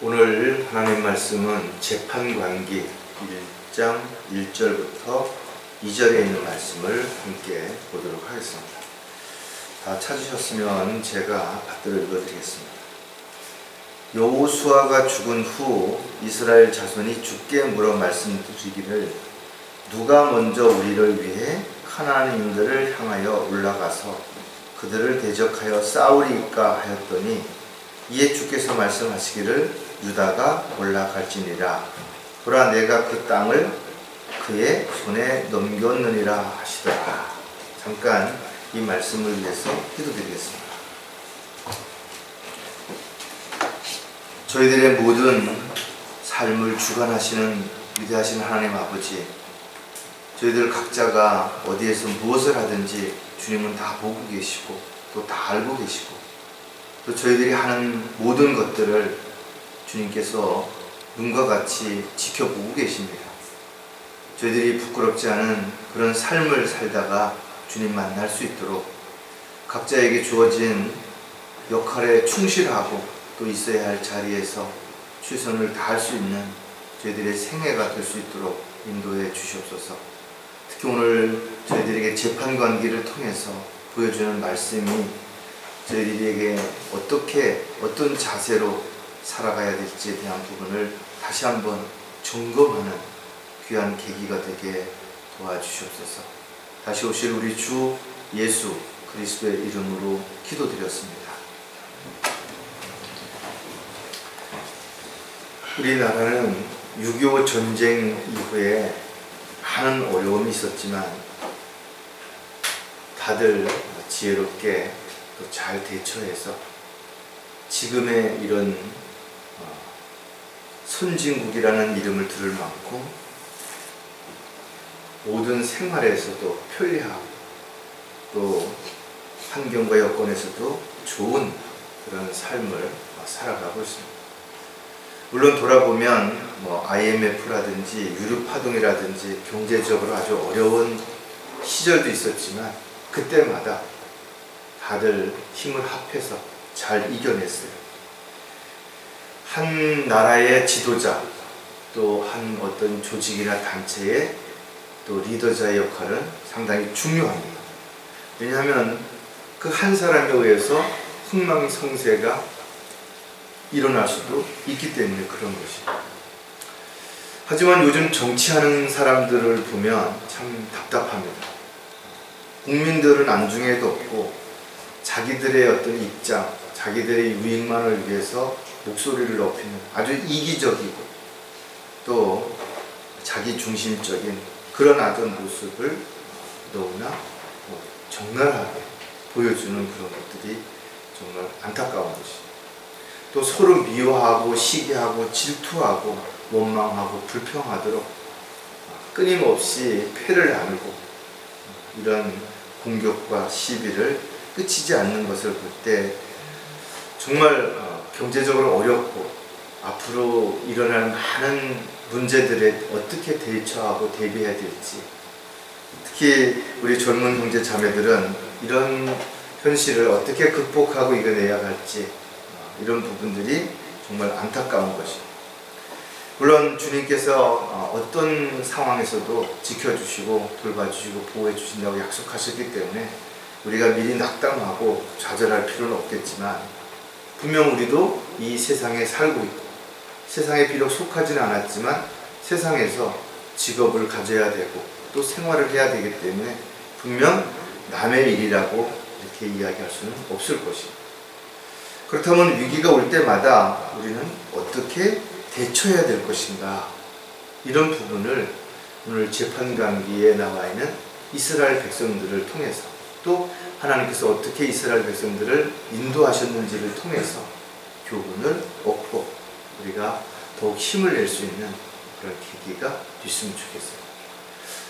오늘 하나님 말씀은 재판관기 1장 1절부터 2절에 있는 말씀을 함께 보도록 하겠습니다. 다 찾으셨으면 제가 받들어 읽어드리겠습니다. 여호수아가 죽은 후 이스라엘 자손이 주께 물어 말씀드리기를 누가 먼저 우리를 위해 가나안인들을 향하여 올라가서 그들을 대적하여 싸우리까 하였더니 이에 주께서 말씀하시기를 유다가 올라갈지니라. 보라, 내가 그 땅을 그의 손에 넘겼느니라 하시더라. 잠깐 이 말씀을 위해서 기도드리겠습니다. 저희들의 모든 삶을 주관하시는 위대하신 하나님 아버지, 저희들 각자가 어디에서 무엇을 하든지 주님은 다 보고 계시고 또 다 알고 계시고 또 저희들이 하는 모든 것들을 주님께서 눈과 같이 지켜보고 계십니다. 저희들이 부끄럽지 않은 그런 삶을 살다가 주님 만날 수 있도록 각자에게 주어진 역할에 충실하고 또 있어야 할 자리에서 최선을 다할 수 있는 저희들의 생애가 될 수 있도록 인도해 주시옵소서. 특히 오늘 저희들에게 재판관기를 통해서 보여주는 말씀이 저희들에게 어떤 자세로 살아가야 될지에 대한 부분을 다시 한번 점검하는 귀한 계기가 되게 도와주시옵소서. 다시 오실 우리 주 예수 그리스도의 이름으로 기도드렸습니다. 우리나라는 6.25 전쟁 이후에 많은 어려움이 있었지만 다들 지혜롭게 또 잘 대처해서 지금의 이런 선진국이라는 이름을 들을 만큼 모든 생활에서도 편리하고 또 환경과 여건에서도 좋은 그런 삶을 살아가고 있습니다. 물론 돌아보면 IMF라든지 유류파동이라든지 경제적으로 아주 어려운 시절도 있었지만 그때마다 다들 힘을 합해서 잘 이겨냈어요. 한 나라의 지도자 또 한 어떤 조직이나 단체의 또 리더자의 역할은 상당히 중요합니다. 왜냐하면 그 한 사람에 의해서 흥망성쇠가 일어날 수도 있기 때문에 그런 것입니다. 하지만 요즘 정치하는 사람들을 보면 참 답답합니다. 국민들은 안중에도 없고 자기들의 어떤 입장, 자기들의 유익만을 위해서 목소리를 높이는 아주 이기적이고 또 자기 중심적인 그런 어떤 모습을 너무나 적나라하게 보여주는 그런 것들이 정말 안타까운 것입니다. 또 서로 미워하고 시기하고 질투하고 원망하고 불평하도록 끊임없이 패를 나누고 이런 공격과 시비를 끝이지 않는 것을 볼 때 정말 경제적으로 어렵고 앞으로 일어날 많은 문제들에 어떻게 대처하고 대비해야 될지, 특히 우리 젊은 형제 자매들은 이런 현실을 어떻게 극복하고 이겨내야 할지 이런 부분들이 정말 안타까운 것입니다. 물론 주님께서 어떤 상황에서도 지켜주시고 돌봐주시고 보호해 주신다고 약속하셨기 때문에 우리가 미리 낙담하고 좌절할 필요는 없겠지만 분명 우리도 이 세상에 살고 있고 세상에 비록 속하지는 않았지만 세상에서 직업을 가져야 되고 또 생활을 해야 되기 때문에 분명 남의 일이라고 이렇게 이야기할 수는 없을 것입니다. 그렇다면 위기가 올 때마다 우리는 어떻게 대처해야 될 것인가, 이런 부분을 오늘 재판관기에 나와 있는 이스라엘 백성들을 통해서 또 하나님께서 어떻게 이스라엘 백성들을 인도하셨는지를 통해서 교훈을 얻고 우리가 더욱 힘을 낼 수 있는 그런 계기가 됐으면 좋겠어요.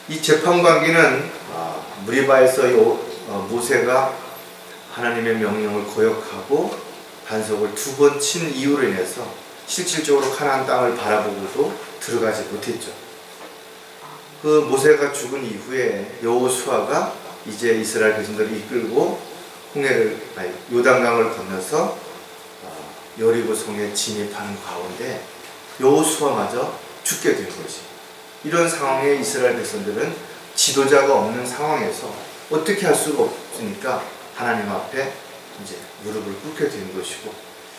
이 재판관기는 무리바에서 모세가 하나님의 명령을 거역하고 반석을 2번 친 이유로 인해서 실질적으로 가나안 땅을 바라보고도 들어가지 못했죠. 그 모세가 죽은 이후에 여호수아가 이제 이스라엘 백성들을 이끌고 요단강을 건너서 여리고성에 진입하는 가운데 여호수아마저 죽게 된 것이. 이런 상황에 이스라엘 백성들은 지도자가 없는 상황에서 어떻게 할 수가 없으니까 하나님 앞에 이제 무릎을 꿇게 된 것이고,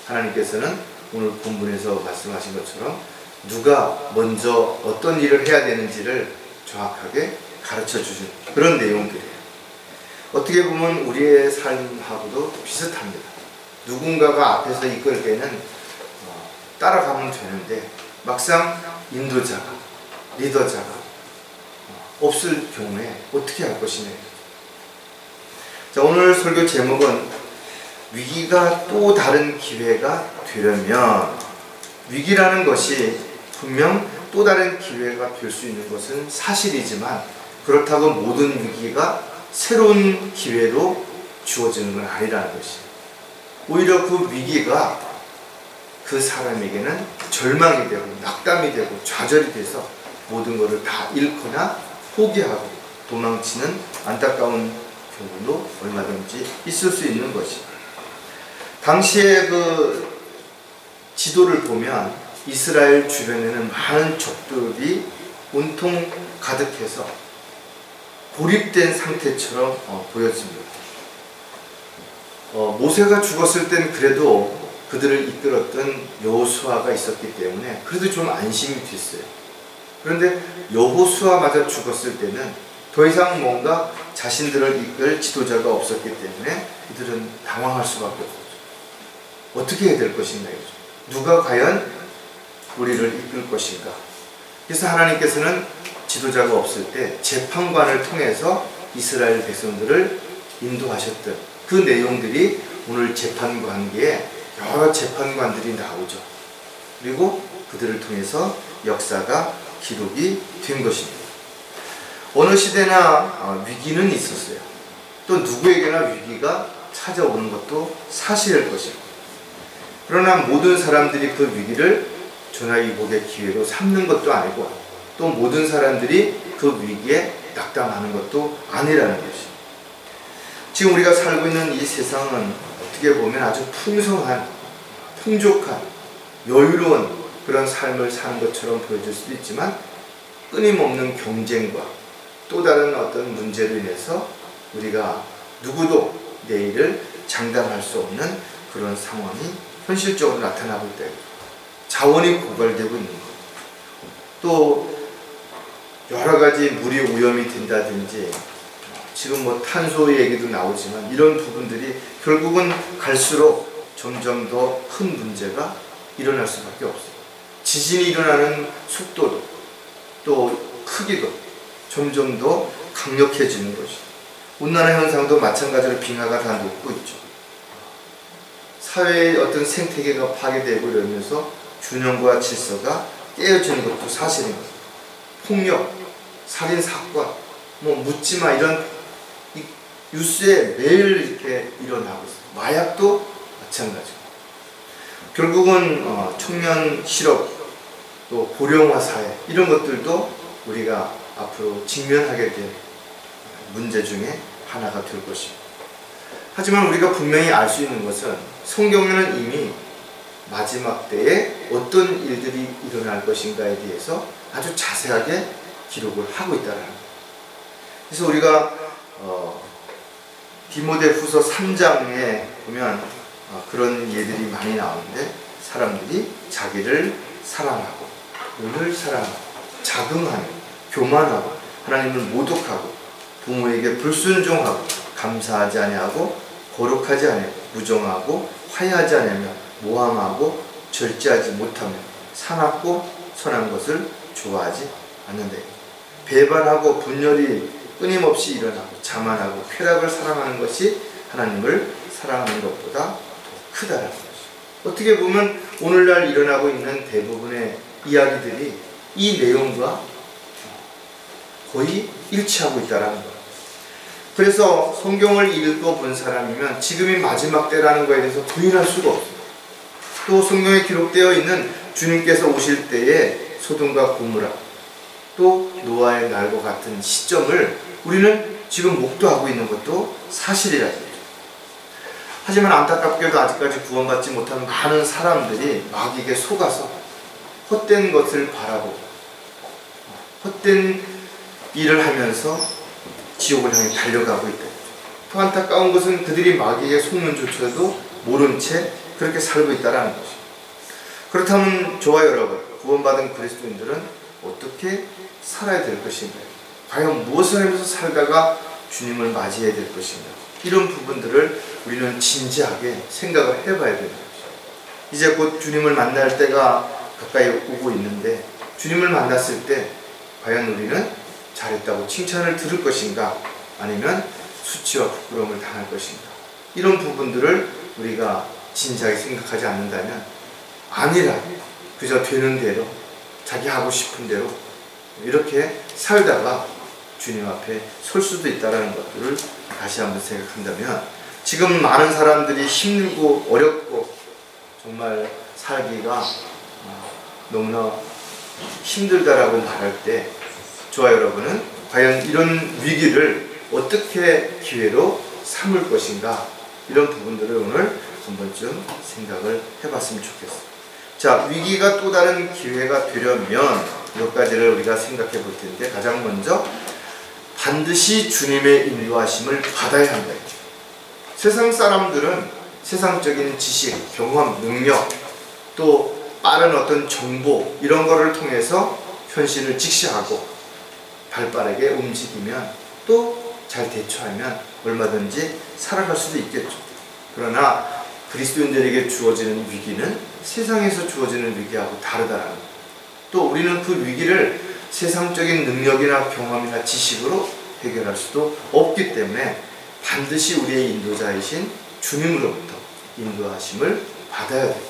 하나님께서는 오늘 본문에서 말씀하신 것처럼 누가 먼저 어떤 일을 해야 되는지를 정확하게 가르쳐 주신 그런 내용들이에요. 어떻게 보면 우리의 삶하고도 비슷합니다. 누군가가 앞에서 이끌 때는 따라가면 되는데 막상 인도자가, 리더자가 없을 경우에 어떻게 할 것이냐. 자, 오늘 설교 제목은 위기가 또 다른 기회가 되려면, 위기라는 것이 분명 또 다른 기회가 될 수 있는 것은 사실이지만 그렇다고 모든 위기가 새로운 기회로 주어지는 건 아니라는 것이에요. 오히려 그 위기가 그 사람에게는 절망이 되고 낙담이 되고 좌절이 돼서 모든 것을 다 잃거나 포기하고 도망치는 안타까운 경우도 얼마든지 있을 수 있는 것이에요. 당시의 그 지도를 보면 이스라엘 주변에는 많은 적들이 온통 가득해서 고립된 상태처럼 보였습니다. 모세가 죽었을 땐 그래도 그들을 이끌었던 여호수아가 있었기 때문에 그래도 좀 안심이 됐어요. 그런데 여호수아마저 죽었을 때는 더 이상 뭔가 자신들을 이끌 지도자가 없었기 때문에 이들은 당황할 수밖에 없었죠. 어떻게 해야 될 것인가 이거죠. 누가 과연 우리를 이끌 것인가. 그래서 하나님께서는 지도자가 없을 때 재판관을 통해서 이스라엘 백성들을 인도하셨던 그 내용들이 오늘 재판관계에 여러 재판관들이 나오죠. 그리고 그들을 통해서 역사가 기록이 된 것입니다. 어느 시대나 위기는 있었어요. 또 누구에게나 위기가 찾아오는 것도 사실일 것입니다. 그러나 모든 사람들이 그 위기를 전화위복의 기회로 삼는 것도 아니고 또 모든 사람들이 그 위기에 낙담하는 것도 아니라는 것이죠. 지금 우리가 살고 있는 이 세상은 어떻게 보면 아주 풍성한, 풍족한, 여유로운 그런 삶을 사는 것처럼 보여질 수도 있지만 끊임없는 경쟁과 또 다른 어떤 문제로 인해서 우리가 누구도 내일을 장담할 수 없는 그런 상황이 현실적으로 나타나고 있다. 자원이 고갈되고 있는 것. 또 여러 가지 물이 오염이 된다든지 지금 뭐 탄소 얘기도 나오지만 이런 부분들이 결국은 갈수록 점점 더 큰 문제가 일어날 수밖에 없어요. 지진이 일어나는 속도도 또 크기도 점점 더 강력해지는 것이죠. 온난화 현상도 마찬가지로 빙하가 다 녹고 있죠. 사회의 어떤 생태계가 파괴되고 이러면서 균형과 질서가 깨어지는 것도 사실입니다. 폭력, 살인 사건, 뭐 묻지마 이런 뉴스에 매일 이렇게 일어나고 있어요. 마약도 마찬가지고. 결국은 청년 실업, 또 고령화 사회 이런 것들도 우리가 앞으로 직면하게 될 문제 중에 하나가 될 것입니다. 하지만 우리가 분명히 알 수 있는 것은 성경에는 이미 마지막 때에 어떤 일들이 일어날 것인가에 대해서 아주 자세하게 기록을 하고 있다는 겁니다. 그래서 우리가 디모데후서 3장에 보면 그런 예들이 많이 나오는데 사람들이 자기를 사랑하고 은을 사랑하고 자긍하며 교만하고 하나님을 모독하고 부모에게 불순종하고 감사하지 아니하고 거룩하지 아니하고 무정하고 화해하지 아니하며 모함하고 절제하지 못하며 사납고 선한 것을 좋아하지 않는다. 배반하고 분열이 끊임없이 일어나고 자만하고 쾌락을 사랑하는 것이 하나님을 사랑하는 것보다 더 크다라는 것이죠. 어떻게 보면 오늘날 일어나고 있는 대부분의 이야기들이 이 내용과 거의 일치하고 있다는 거예요. 그래서 성경을 읽어본 사람이면 지금이 마지막 때라는 것에 대해서 부인할 수가 없어요. 또 성경에 기록되어 있는 주님께서 오실 때의 소돔과 고모라 또 노아의 날과 같은 시점을 우리는 지금 목도하고 있는 것도 사실이라는 거죠. 하지만 안타깝게도 아직까지 구원받지 못한 많은 사람들이 마귀에게 속아서 헛된 것을 바라고 헛된 일을 하면서 지옥을 향해 달려가고 있다. 더 안타까운 것은 그들이 마귀에게 속는 조차도 모른 채 그렇게 살고 있다는 것입니다. 그렇다면 저와 여러분, 구원받은 그리스도인들은 어떻게 살아야 될 것인가요? 과연 무엇을 하면서 살다가 주님을 맞이해야 될 것인가? 이런 부분들을 우리는 진지하게 생각을 해봐야 되는 것이죠. 이제 곧 주님을 만날 때가 가까이 오고 있는데, 주님을 만났을 때 과연 우리는 잘했다고 칭찬을 들을 것인가, 아니면 수치와 부끄러움을 당할 것인가? 이런 부분들을 우리가 진지하게 생각하지 않는다면, 아니라 그저 되는 대로 자기 하고 싶은 대로 이렇게 살다가 주님 앞에 설 수도 있다는 것들을 다시 한번 생각한다면, 지금 많은 사람들이 힘들고 어렵고 정말 살기가 너무나 힘들다라고 말할 때, 저와 여러분은 과연 이런 위기를 어떻게 기회로 삼을 것인가, 이런 부분들을 오늘 한 번쯤 생각을 해봤으면 좋겠습니다. 자, 위기가 또 다른 기회가 되려면 몇 가지를 우리가 생각해 볼 텐데, 가장 먼저 반드시 주님의 인도하심을 받아야 한다. 세상 사람들은 세상적인 지식, 경험, 능력, 또 빠른 어떤 정보, 이런 거를 통해서 현실을 직시하고 발빠르게 움직이면, 또 잘 대처하면 얼마든지 살아갈 수도 있겠죠. 그러나 그리스도인들에게 주어지는 위기는 세상에서 주어지는 위기하고 다르다라는 것. 또 우리는 그 위기를 세상적인 능력이나 경험이나 지식으로 해결할 수도 없기 때문에 반드시 우리의 인도자이신 주님으로부터 인도하심을 받아야 돼요.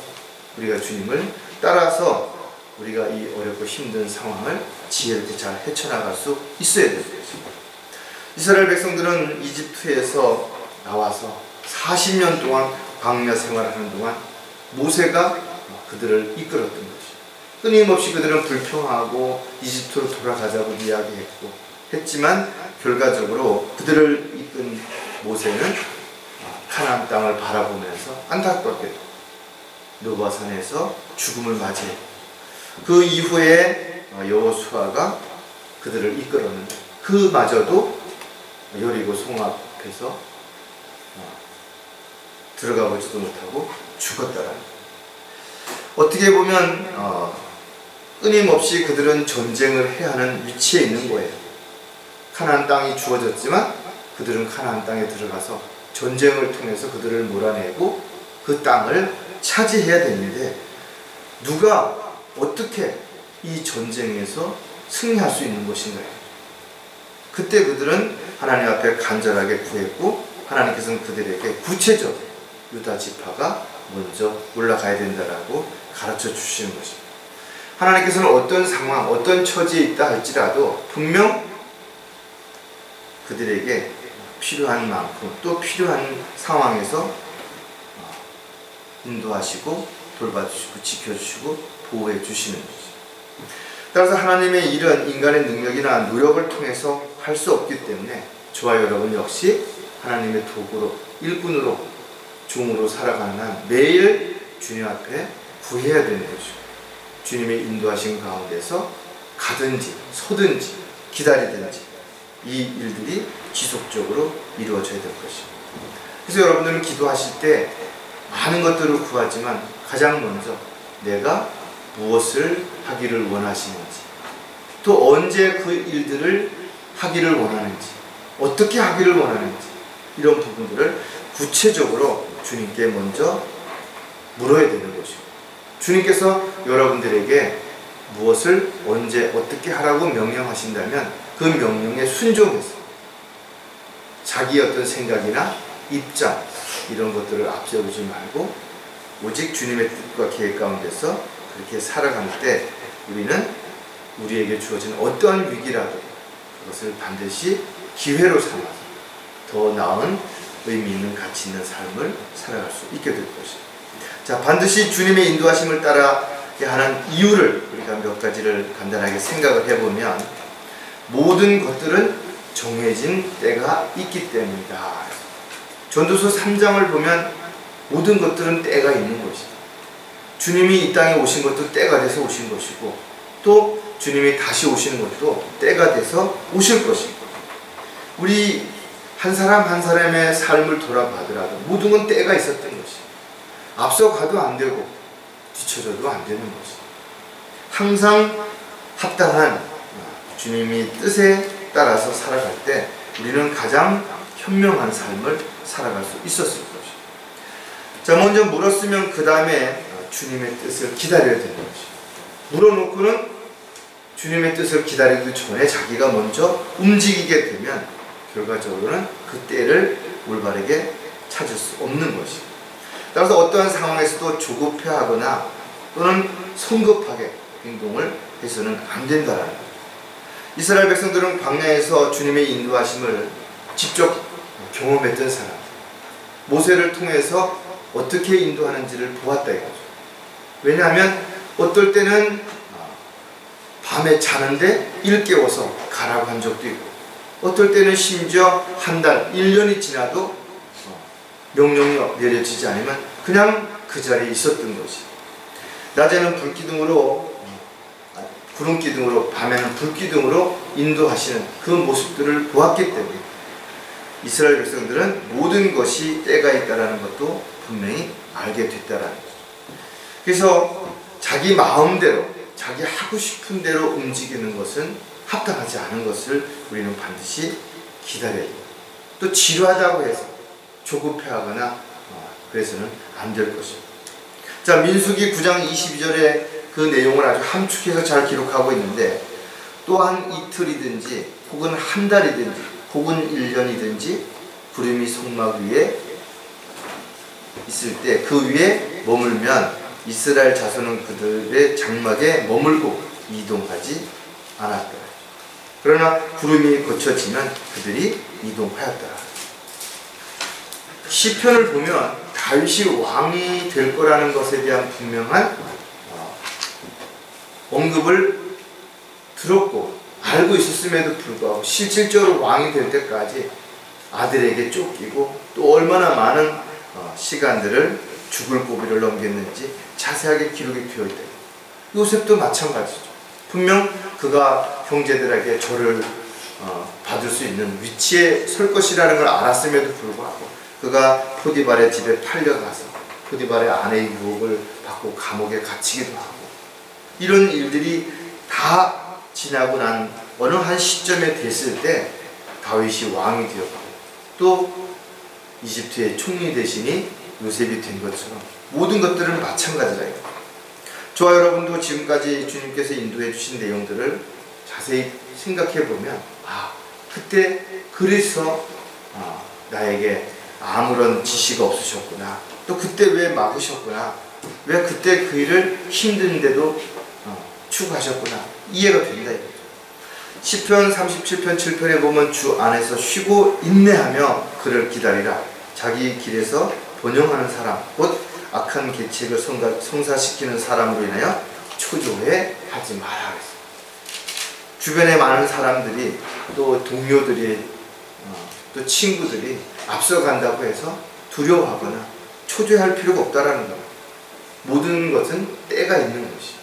우리가 주님을 따라서 우리가 이 어렵고 힘든 상황을 지혜롭게 잘 헤쳐나갈 수 있어야 됩니다. 이스라엘 백성들은 이집트에서 나와서 40년 동안 광야 생활하는 동안 모세가 그들을 이끌었던 것이죠. 끊임없이 그들은 불평하고 이집트로 돌아가자고 이야기했고 했지만, 결과적으로 그들을 이끈 모세는 가나안 땅을 바라보면서 안타깝게도 노바산에서 죽음을 맞이했고, 그 이후에 여호수아가 그들을 이끌었는데 그마저도 여리고 성 앞에서 들어가 보지도 못하고 죽었다라는 거예요. 어떻게 보면 끊임없이 그들은 전쟁을 해야 하는 위치에 있는 거예요. 가나안 땅이 주어졌지만 그들은 가나안 땅에 들어가서 전쟁을 통해서 그들을 몰아내고 그 땅을 차지해야 되는데, 누가 어떻게 이 전쟁에서 승리할 수 있는 것인가요? 그때 그들은 하나님 앞에 간절하게 구했고, 하나님께서는 그들에게 구체적 유다 지파가 먼저 올라가야 된다라고 가르쳐 주시는 것입니다. 하나님께서는 어떤 상황, 어떤 처지에 있다 할지라도 분명 그들에게 필요한 만큼, 또 필요한 상황에서 인도하시고 돌봐주시고 지켜주시고 보호해 주시는 것입니다. 따라서 하나님의 일은 인간의 능력이나 노력을 통해서 할 수 없기 때문에 저와 여러분 역시 하나님의 도구로, 일꾼으로, 종으로 살아가는 한 매일 주님 앞에 구해야 되는 것이고, 주님의 인도하신 가운데서 가든지 서든지 기다리든지 이 일들이 지속적으로 이루어져야 될 것입니다. 그래서 여러분들은 기도하실 때 많은 것들을 구하지만 가장 먼저 내가 무엇을 하기를 원하시는지, 또 언제 그 일들을 하기를 원하는지, 어떻게 하기를 원하는지, 이런 부분들을 구체적으로 주님께 먼저 물어야 되는 것이고, 주님께서 여러분들에게 무엇을 언제 어떻게 하라고 명령하신다면 그 명령에 순종해서 자기 어떤 생각이나 입장, 이런 것들을 앞세우지 말고 오직 주님의 뜻과 계획 가운데서 그렇게 살아갈 때 우리는 우리에게 주어진 어떠한 위기라도 그것을 반드시 기회로 삼아서 더 나은 의미 있는 가치 있는 삶을 살아갈 수 있게 될 것입니다. 자, 반드시 주님의 인도하심을 따라야 하는 이유를 우리가 몇 가지를 간단하게 생각을 해보면, 모든 것들은 정해진 때가 있기 때문이다. 전도서 3장을 보면 모든 것들은 때가 있는 것이다. 주님이 이 땅에 오신 것도 때가 돼서 오신 것이고, 또 주님이 다시 오시는 것도 때가 돼서 오실 것이고, 우리 한 사람 한 사람의 삶을 돌아봐더라도 모든 건 때가 있었던 것이, 앞서가도 안 되고 뒤쳐져도 안 되는 것이, 항상 합당한 주님이 뜻에 따라서 살아갈 때 우리는 가장 현명한 삶을 살아갈 수 있었을 것이. 자, 먼저 물었으면 그 다음에 주님의 뜻을 기다려야 되는 것이. 물어놓고는 주님의 뜻을 기다리기 전에 자기가 먼저 움직이게 되면 결과적으로는 그 때를 올바르게 찾을 수 없는 것이. 따라서 어떠한 상황에서도 조급해하거나 또는 성급하게 행동을 해서는 안 된다는 것. 이스라엘 백성들은 광야에서 주님의 인도하심을 직접 경험했던 사람, 모세를 통해서 어떻게 인도하는지를 보았다 이거죠. 왜냐하면 어떨 때는 밤에 자는데 일깨워서 가라고 한 적도 있고, 어떨 때는 심지어 한 달, 1년이 지나도 명령이 내려지지 않으면 그냥 그 자리에 있었던 것이. 낮에는 불기둥으로, 구름기둥으로, 밤에는 불기둥으로 인도하시는 그 모습들을 보았기 때문에 이스라엘 백성들은 모든 것이 때가 있다는 것도 분명히 알게 됐다라는 거죠. 그래서 자기 마음대로, 자기 하고 싶은 대로 움직이는 것은 합당하지 않은 것을 우리는 반드시 기다려야 돼요. 또 지루하다고 해서 조급해하거나 그래서는 안 될 것입니다. 자, 민수기 9장 22절에 그 내용을 아주 함축해서 잘 기록하고 있는데, 또한 이틀이든지 혹은 한 달이든지 혹은 1년이든지 구름이 성막 위에 있을 때 그 위에 머물면 이스라엘 자손은 그들의 장막에 머물고 이동하지 않았더라. 그러나 구름이 거쳐지면 그들이 이동하였더라. 시편을 보면 다윗이 왕이 될 거라는 것에 대한 분명한 언급을 들었고 알고 있었음에도 불구하고 실질적으로 왕이 될 때까지 아들에게 쫓기고 또 얼마나 많은 시간들을 죽을 고비를 넘겼는지 자세하게 기록이 되어 있다. 요셉도 마찬가지죠. 분명 그가 형제들에게 저를 받을 수 있는 위치에 설 것이라는 걸 알았음에도 불구하고 그가 포디발의 집에 팔려가서 포디발의 아내의 유혹을 받고 감옥에 갇히기도 하고, 이런 일들이 다 지나고 난 어느 한 시점에 됐을 때 다윗이 왕이 되었고 또 이집트의 총리 대신이 요셉이 된 것처럼 모든 것들은 마찬가지라. 저와 여러분도 지금까지 주님께서 인도해 주신 내용들을 자세히 생각해 보면 그때 그래서 나에게 아무런 지시가 없으셨구나, 또 그때 왜 막으셨구나, 왜 그때 그 일을 힘든데도 추구하셨구나, 이해가 된다 이거죠. 시편 37편 7편에 보면 주 안에서 쉬고 인내하며 그를 기다리라. 자기 길에서 번영하는 사람, 곧 악한 계책을 성사시키는 사람으로 인하여 초조해 하지 마라 그랬어요. 주변에 많은 사람들이 또 동료들이 또 친구들이 앞서간다고 해서 두려워하거나 초조할 필요가 없다라는 거예요. 모든 것은 때가 있는 것이에요.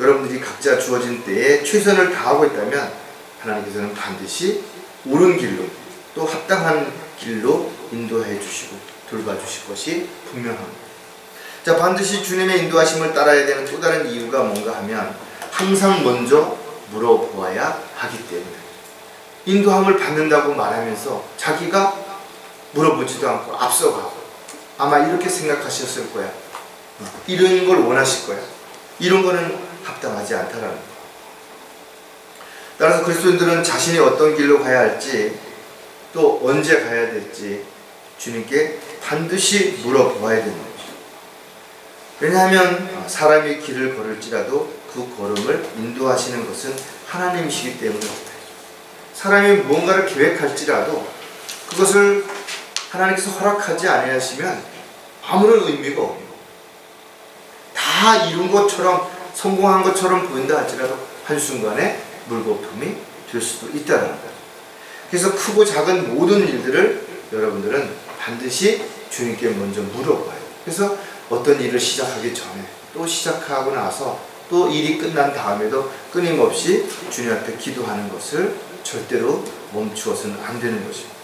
여러분들이 각자 주어진 때에 최선을 다하고 있다면 하나님께서는 반드시 옳은 길로 또 합당한 길로 인도해 주시고 돌봐주실 것이 분명합니다. 자, 반드시 주님의 인도하심을 따라야 되는 또 다른 이유가 뭔가 하면 항상 먼저 물어보아야 하기 때문에, 인도함을 받는다고 말하면서 자기가 물어보지도 않고 앞서가고 아마 이렇게 생각하셨을 거야. 이런 걸 원하실 거야. 이런 거는 합당하지 않다라는 거예요. 따라서 그리스도인들은 자신이 어떤 길로 가야 할지 또 언제 가야 될지 주님께 반드시 물어보아야 되는 거죠. 왜냐하면 사람이 길을 걸을지라도 그 걸음을 인도하시는 것은 하나님이시기 때문에 사람이 무언가를 계획할지라도 그것을 하나님께서 허락하지 아니하시면 아무런 의미가 없고 다 이룬 것처럼 성공한 것처럼 보인다 할지라도 한순간에 물거품이 될 수도 있다는 거예요. 그래서 크고 작은 모든 일들을 여러분들은 반드시 주님께 먼저 물어봐요. 그래서 어떤 일을 시작하기 전에 또 시작하고 나서 또 일이 끝난 다음에도 끊임없이 주님 앞에 기도하는 것을 절대로 멈추어서는 안 되는 것입니다.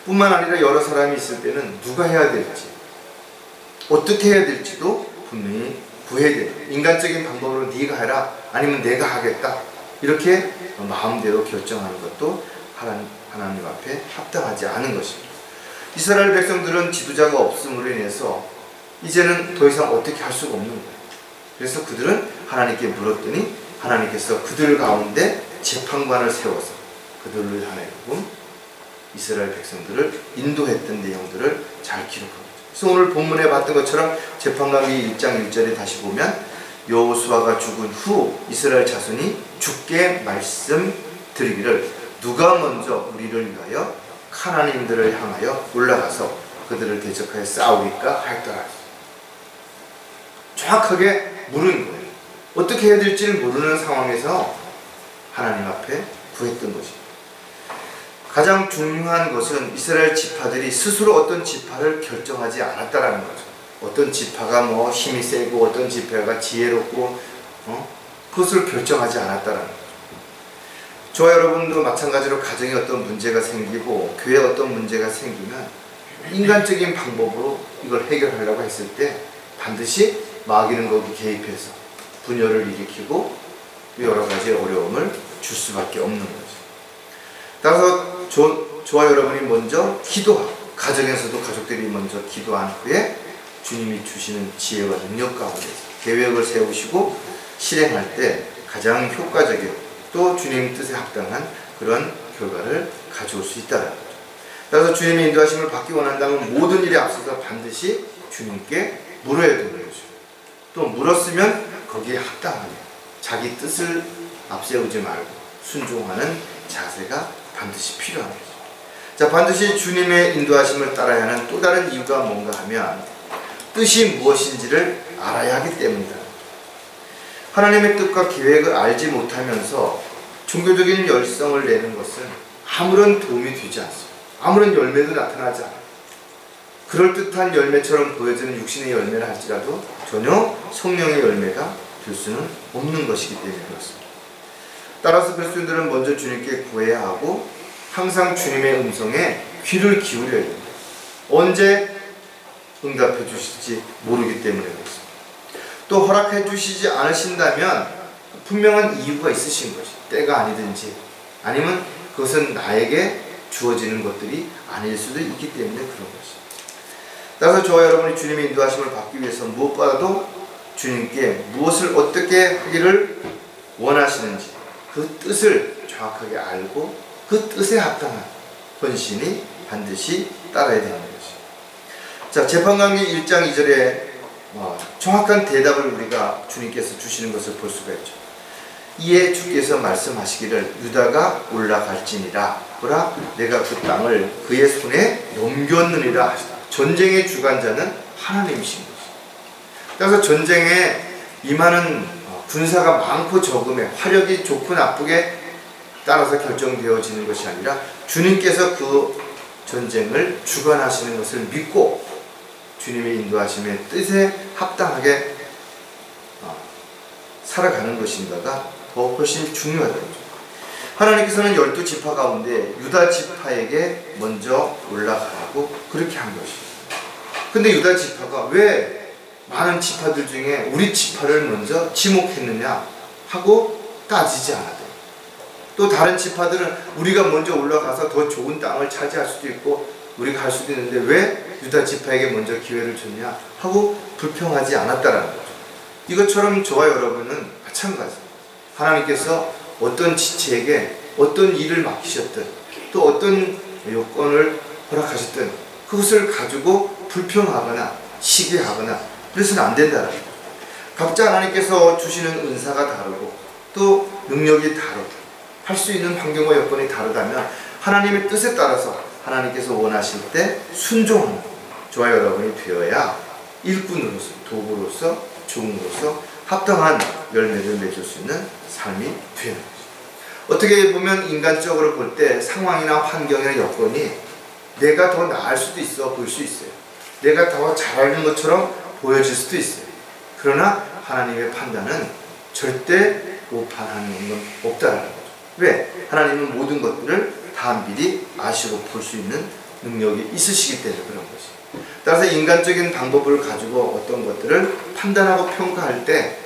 뿐만 아니라 여러 사람이 있을 때는 누가 해야 될지, 어떻게 해야 될지도 분명히 구해야 돼요. 인간적인 방법으로 네가 해라, 아니면 내가 하겠다, 이렇게 마음대로 결정하는 것도 하나님 앞에 합당하지 않은 것입니다. 이스라엘 백성들은 지도자가 없음으로 인해서 이제는 더 이상 어떻게 할 수가 없는 거예요. 그래서 그들은 하나님께 물었더니 하나님께서 그들 가운데 재판관을 세워서 그들을 하나님 이스라엘 백성들을 인도했던 내용들을 잘 기록합니다. 그래서 오늘 본문에 봤던 것처럼 재판관기 1장 1절에 다시 보면 여호수아가 죽은 후 이스라엘 자손이 주께 말씀드리기를 누가 먼저 우리를 위하여 카나안인들을 향하여 올라가서 그들을 대적하여 싸우리까 할더라. 정확하게 물은 거예요. 어떻게 해야 될지를 모르는 상황에서 하나님 앞에 구했던 것입니다. 가장 중요한 것은 이스라엘 지파들이 스스로 어떤 지파를 결정하지 않았다라는 거죠. 어떤 지파가 뭐 힘이 세고 어떤 지파가 지혜롭고 그것을 결정하지 않았다라는 거죠. 저와 여러분도 마찬가지로 가정에 어떤 문제가 생기고 교회에 어떤 문제가 생기면 인간적인 방법으로 이걸 해결하려고 했을 때 반드시 마귀는 거기 개입해서 분열을 일으키고 여러 가지 어려움을 줄 수밖에 없는 거죠. 따라서 저와 여러분이 먼저 기도하고 가정에서도 가족들이 먼저 기도한 후에 주님이 주시는 지혜와 능력 가운데서 계획을 세우시고 실행할 때 가장 효과적이고 또 주님 뜻에 합당한 그런 결과를 가져올 수 있다는 거죠. 따라서 주님의 인도하심을 받기 원한다면 모든 일에 앞서서 반드시 주님께 물어야 되는 거죠. 또 물었으면 거기에 합당하게 자기 뜻을 앞세우지 말고 순종하는 자세가 반드시 필요한 거죠. 자, 반드시 주님의 인도하심을 따라야 하는 또 다른 이유가 뭔가 하면 뜻이 무엇인지를 알아야 하기 때문이다. 하나님의 뜻과 계획을 알지 못하면서 종교적인 열성을 내는 것은 아무런 도움이 되지 않습니다. 아무런 열매도 나타나지 않아요. 그럴듯한 열매처럼 보여지는 육신의 열매를 할지라도 전혀 성령의 열매가 될 수는 없는 것이기 때문에 그렇습니다. 따라서 그리스도인들은 먼저 주님께 구해야 하고 항상 주님의 음성에 귀를 기울여야 됩니다. 언제 응답해 주실지 모르기 때문에 그렇습니다. 또 허락해 주시지 않으신다면 분명한 이유가 있으신 것이 때가 아니든지 아니면 그것은 나에게 주어지는 것들이 아닐 수도 있기 때문에 그런 것입니다. 따라서 저와 여러분이 주님의 인도하심을 받기 위해서 무엇보다도 주님께 무엇을 어떻게 하기를 원하시는지 그 뜻을 정확하게 알고 그 뜻에 합당한 헌신이 반드시 따라야 되는 것입니다. 자, 재판관기 1장 2절에 정확한 대답을 우리가 주님께서 주시는 것을 볼 수가 있죠. 이에 주께서 말씀하시기를 유다가 올라갈지니라 보라 내가 그 땅을 그의 손에 넘겼느니라 하시다. 전쟁의 주관자는 하나님이신 것입니다. 따라서 전쟁에 임하는 군사가 많고 적음에 화력이 좋고 나쁘게 따라서 결정되어지는 것이 아니라 주님께서 그 전쟁을 주관하시는 것을 믿고 주님의 인도하심의 뜻에 합당하게 살아가는 것인가가 더 훨씬 중요하다는 거죠. 하나님께서는 12지파 가운데 유다 지파에게 먼저 올라가라고 그렇게 한 것입니다. 근데 유다 지파가 왜 많은 지파들 중에 우리 지파를 먼저 지목했느냐 하고 따지지 않았대요. 또 다른 지파들은 우리가 먼저 올라가서 더 좋은 땅을 차지할 수도 있고 우리가 갈 수도 있는데 왜 유다 지파에게 먼저 기회를 줬냐 하고 불평하지 않았다라는 거죠. 이것처럼 저와 여러분은 마찬가지입니다. 하나님께서 어떤 지체에게 어떤 일을 맡기셨든 또 어떤 요건을 허락하셨든 그것을 가지고 불평하거나 시기하거나 그래서는 안 된다는 거죠. 각자 하나님께서 주시는 은사가 다르고 또 능력이 다르고 할 수 있는 환경과 여건이 다르다면 하나님의 뜻에 따라서 하나님께서 원하실 때 순종하는 저와 여러분이 되어야 일꾼으로서 도구로서 종으로서 합당한 열매를 맺을 수 있는 삶이 되는 거죠. 어떻게 보면 인간적으로 볼 때 상황이나 환경이나 여건이 내가 더 나을 수도 있어 보일 수 있어요. 내가 더 잘하는 것처럼 보여질 수도 있어요. 그러나 하나님의 판단은 절대 오판하는 건 없다라는 거죠. 왜? 하나님은 모든 것들을 다 미리 아시고 볼 수 있는 능력이 있으시기 때문에 그런 것이. 따라서 인간적인 방법을 가지고 어떤 것들을 판단하고 평가할 때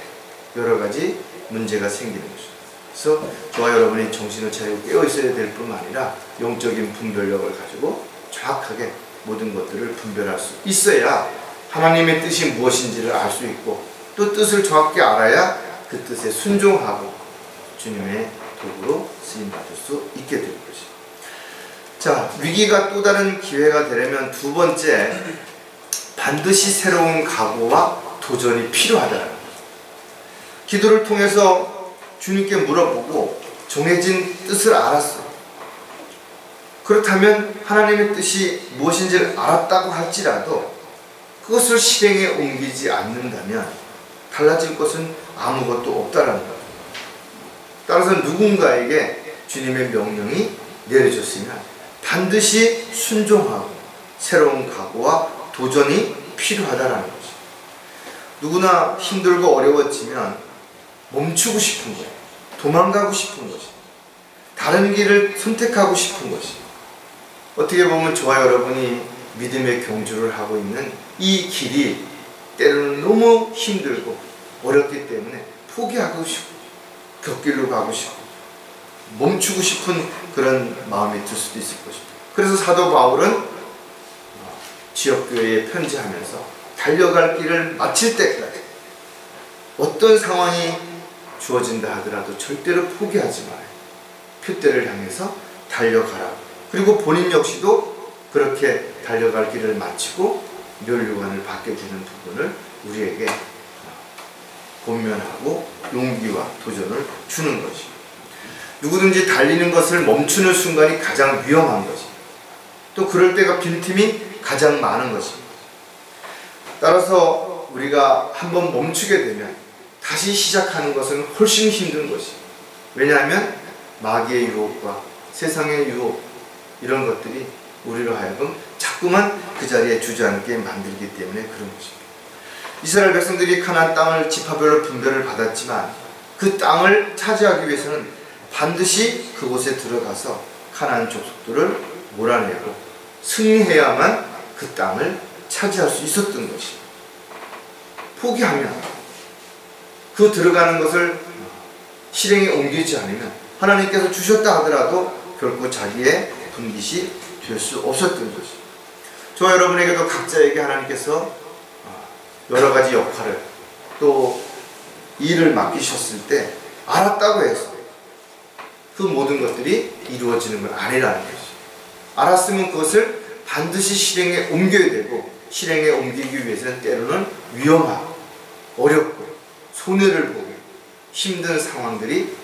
여러 가지 문제가 생기는 것이죠. 그래서 저와 여러분이 정신을 차리고 깨어 있어야 될 뿐만 아니라 영적인 분별력을 가지고 정확하게 모든 것들을 분별할 수 있어야 하나님의 뜻이 무엇인지를 알 수 있고, 또 뜻을 정확히 알아야 그 뜻에 순종하고 주님의 도구로 쓰임받을 수 있게 될 것이죠. 자, 위기가 또 다른 기회가 되려면 두 번째, 반드시 새로운 각오와 도전이 필요하다는 거죠. 기도를 통해서 주님께 물어보고 정해진 뜻을 알았어요. 그렇다면 하나님의 뜻이 무엇인지를 알았다고 할지라도 그것을 실행에 옮기지 않는다면 달라질 것은 아무것도 없다라는 거죠. 따라서 누군가에게 주님의 명령이 내려졌으면 반드시 순종하고 새로운 각오와 도전이 필요하다라는 거죠. 누구나 힘들고 어려워지면 멈추고 싶은 거예요. 도망가고 싶은 것이, 다른 길을 선택하고 싶은 것이. 어떻게 보면 저와 여러분이 믿음의 경주를 하고 있는 이 길이 때로는 너무 힘들고 어렵기 때문에 포기하고 싶고 곁길로 가고 싶고 멈추고 싶은 그런 마음이 들 수도 있을 것입니다. 그래서 사도 바울은 지역교회에 편지하면서 달려갈 길을 마칠 때까지 어떤 상황이 주어진다 하더라도 절대로 포기하지 말아요. 표대를 향해서 달려가라. 그리고 본인 역시도 그렇게 달려갈 길을 마치고 멸류관을 받게 되는 부분을 우리에게 권면하고 용기와 도전을 주는 것입니다. 누구든지 달리는 것을 멈추는 순간이 가장 위험한 것입니다. 또 그럴 때가 빈틈이 가장 많은 것입니다. 따라서 우리가 한번 멈추게 되면 다시 시작하는 것은 훨씬 힘든 것입니다. 왜냐하면 마귀의 유혹과 세상의 유혹, 이런 것들이 우리로 하여금 자꾸만 그 자리에 주저앉게 만들기 때문에 그런 것입니다. 이스라엘 백성들이 가나안 땅을 지파별로 분배를 받았지만 그 땅을 차지하기 위해서는 반드시 그곳에 들어가서 가나안 족속들을 몰아내고 승리해야만 그 땅을 차지할 수 있었던 것입니다. 포기하면, 그 들어가는 것을 실행에 옮기지 않으면 하나님께서 주셨다 하더라도 결국 자기의 분깃이 될 수 없었던 것입니다. 저와 여러분에게도 각자에게 하나님께서 여러 가지 역할을 또 일을 맡기셨을 때 알았다고 해서 그 모든 것들이 이루어지는 건 아니라는 것이죠. 알았으면 그것을 반드시 실행에 옮겨야 되고, 실행에 옮기기 위해서는 때로는 위험하고 어렵고 손해를 보고 힘든 상황들이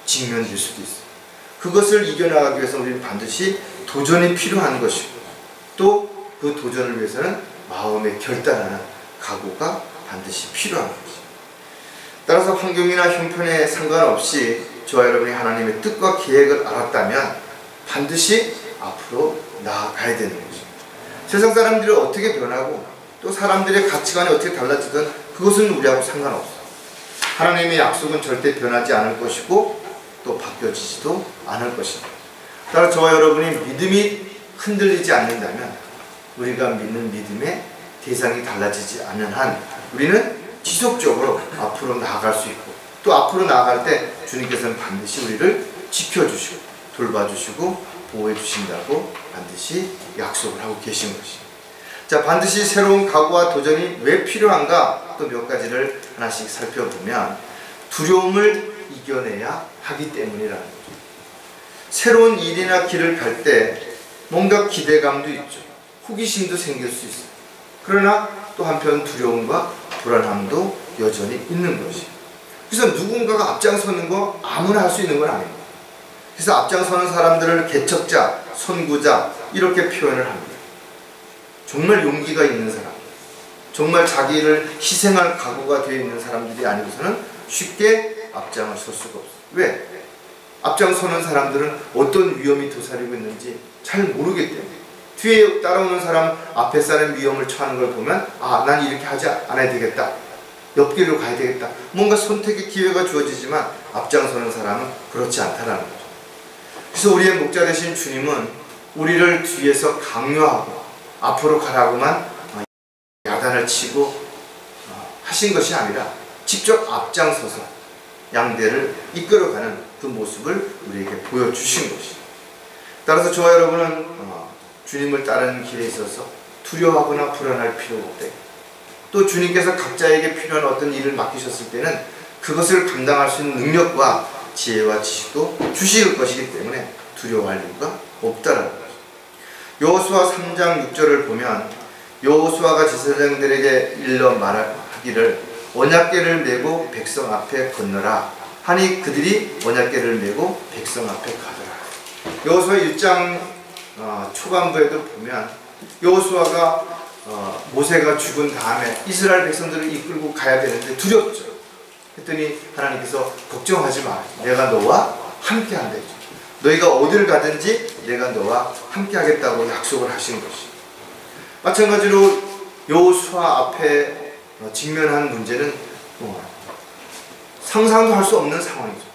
직면될 수도 있어요. 그것을 이겨나가기 위해서 우리는 반드시 도전이 필요한 것이고, 또 그 도전을 위해서는 마음의 결단하는 각오가 반드시 필요한 것입니다. 따라서 환경이나 형편에 상관없이 저와 여러분이 하나님의 뜻과 계획을 알았다면 반드시 앞으로 나아가야 되는 것입니다. 세상 사람들이 어떻게 변하고 또 사람들의 가치관이 어떻게 달라지든 그것은 우리하고 상관없어요. 하나님의 약속은 절대 변하지 않을 것이고 또 바뀌어지지도 않을 것입니다. 따라 저와 여러분이 믿음이 흔들리지 않는다면, 우리가 믿는 믿음의 대상이 달라지지 않는 한 우리는 지속적으로 앞으로 나아갈 수 있고, 또 앞으로 나아갈 때 주님께서는 반드시 우리를 지켜주시고 돌봐주시고 보호해 주신다고 반드시 약속을 하고 계신 것입니다. 자, 반드시 새로운 각오와 도전이 왜 필요한가, 또 몇 가지를 하나씩 살펴보면 두려움을 이겨내야 하기 때문이라는 거죠. 새로운 일이나 길을 갈 때 뭔가 기대감도 있죠. 호기심도 생길 수 있어요. 그러나 또 한편 두려움과 불안함도 여전히 있는 것이에요. 그래서 누군가가 앞장서는 거 아무나 할 수 있는 건 아닙니다. 그래서 앞장서는 사람들을 개척자, 선구자 이렇게 표현을 합니다. 정말 용기가 있는 사람, 정말 자기를 희생할 각오가 되어 있는 사람들이 아니고서는 쉽게 앞장을 설 수가 없어요. 왜? 앞장서는 사람들은 어떤 위험이 도사리고 있는지 잘 모르기 때문에, 뒤에 따라오는 사람 앞에 사람 위험을 처하는 걸 보면 난 이렇게 하지 않아야 되겠다. 옆길로 가야 되겠다. 뭔가 선택의 기회가 주어지지만 앞장서는 사람은 그렇지 않다라는 거죠. 그래서 우리의 목자 되신 주님은 우리를 뒤에서 강요하고 앞으로 가라고만 야단을 치고 하신 것이 아니라 직접 앞장서서 양대를 이끌어가는 그 모습을 우리에게 보여주신 것이죠. 따라서 저와 여러분은 주님을 따르는 길에 있어서 두려워하거나 불안할 필요가 없다. 또 주님께서 각자에게 필요한 어떤 일을 맡기셨을 때는 그것을 감당할 수 있는 능력과 지혜와 지식도 주실 것이기 때문에 두려워할 이유가 없다라는 거죠. 여호수아 3장 6절을 보면 여호수아가 제사장들에게 일러 말하기를 언약궤를 메고 백성 앞에 건너라 하니 그들이 언약궤를 메고 백성 앞에 가더라. 여호수아 1장 초반부에도 보면 여호수아가 모세가 죽은 다음에 이스라엘 백성들을 이끌고 가야 되는데 두렵죠. 했더니 하나님께서 걱정하지 마. 내가 너와 함께 한다. 너희가 어디를 가든지 내가 너와 함께 하겠다고 약속을 하신 것이. 마찬가지로 여호수아 앞에 직면한 문제는 상상도 할 수 없는 상황이죠.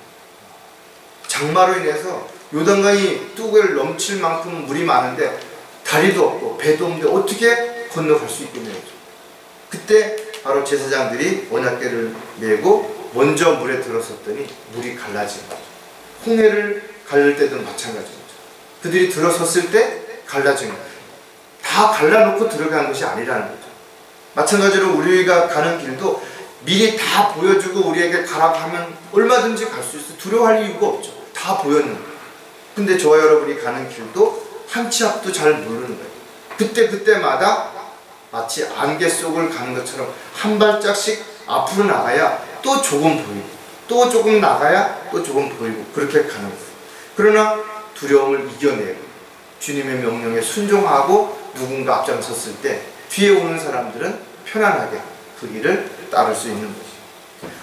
장마로 인해서 요단강이 뚝을 넘칠 만큼 물이 많은데 다리도 없고 배도 없는데 어떻게 건너갈 수 있겠냐고. 그때 바로 제사장들이 언약궤를 메고 먼저 물에 들어섰더니 물이 갈라진 거죠. 홍해를 갈릴 때도 마찬가지입니다. 그들이 들어섰을 때 갈라진 거예요. 다 갈라놓고 들어간 것이 아니라는 거죠. 마찬가지로 우리가 가는 길도 미리 다 보여주고 우리에게 가라고 하면 얼마든지 갈 수 있어요. 두려워할 이유가 없죠. 다 보였는데. 근데 저와 여러분이 가는 길도 한 치 앞도 잘 모르는 거예요. 그때마다 마치 안개 속을 가는 것처럼 한 발짝씩 앞으로 나가야 또 조금 보이고 또 조금 나가야 또 조금 보이고 그렇게 가는 거예요. 그러나 두려움을 이겨내고 주님의 명령에 순종하고 누군가 앞장섰을 때 뒤에 오는 사람들은 편안하게 그 길을 따를 수 있는 것이죠.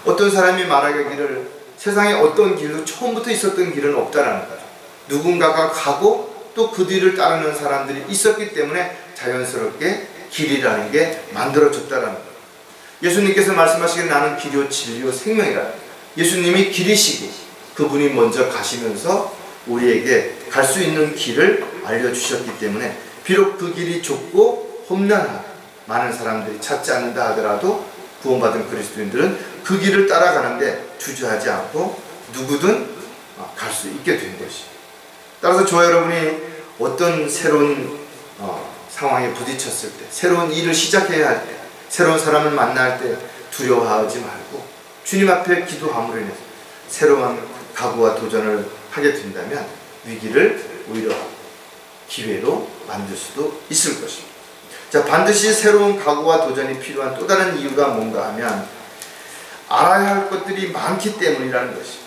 어떤 사람이 말하기를 세상에 어떤 길도 처음부터 있었던 길은 없다라는 거죠. 누군가가 가고 또 그 뒤를 따르는 사람들이 있었기 때문에 자연스럽게 길이라는 게 만들어졌다라는 거예요. 예수님께서 말씀하시기를 나는 길이요 진리요 생명이라. 예수님이 길이시고 그분이 먼저 가시면서 우리에게 갈 수 있는 길을 알려주셨기 때문에 비록 그 길이 좁고 험난하고 많은 사람들이 찾지 않는다 하더라도 구원받은 그리스도인들은 그 길을 따라가는데 주저하지 않고 누구든 갈 수 있게 된 것이. 따라서 저와 여러분이 어떤 새로운 상황에 부딪혔을 때, 새로운 일을 시작해야 할 때, 새로운 사람을 만날 때 두려워하지 말고 주님 앞에 기도함으로 인해서 새로운 각오와 도전을 하게 된다면 위기를 오히려 기회로 만들 수도 있을 것입니다. 자, 반드시 새로운 각오와 도전이 필요한 또 다른 이유가 뭔가 하면 알아야 할 것들이 많기 때문이라는 것입니다.